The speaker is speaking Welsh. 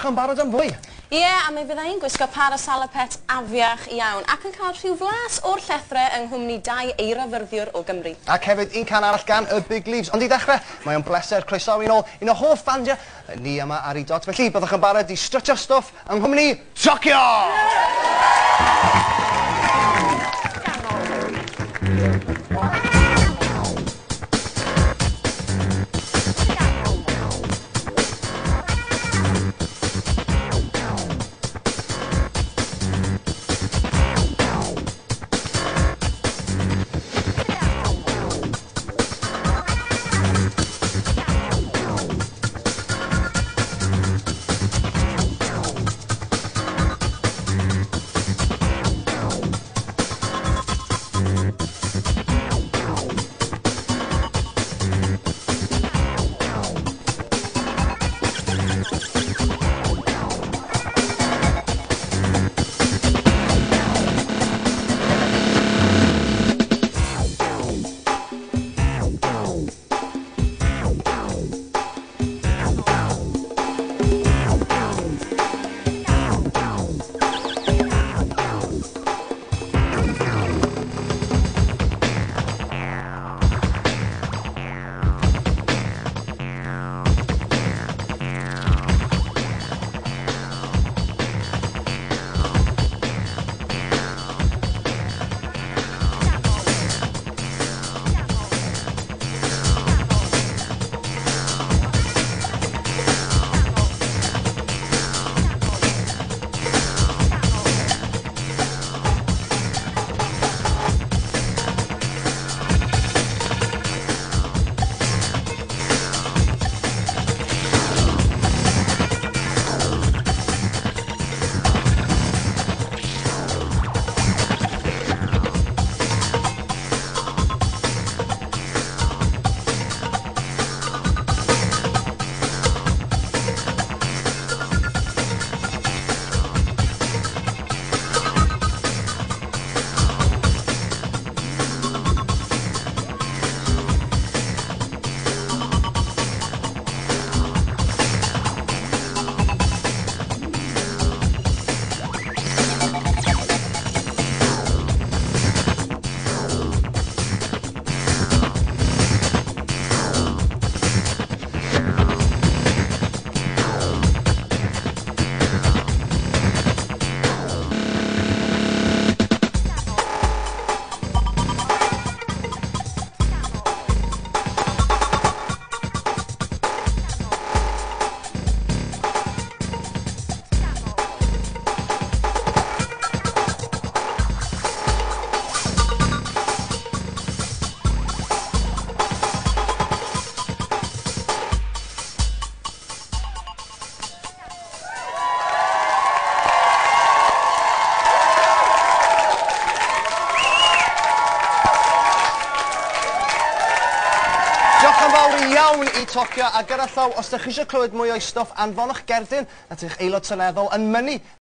ydych yn barod am fwy? Ie, a mi fydda i'n gwisgo parasalopet afiach iawn ac yn cael rhyw flas o'r llethre yng nghwmni 2 eirafyrddiwr o Gymru. Ac hefyd un can arall gan y Big Leaves. Ond i ddechrau, mae o'n bleser croesawu nôl un o hoff bandia ni yma ar ei dot. Felly, byddwch yn barod i strytio stwff yng nghwmni Tokyo! Diolch yn fawr iawn i Tokyo a gyda llaw, os ydych chi eisiau clywed mwy o'i stwff, anfonwch gerdyn at eich aelod seneddol yn mynnu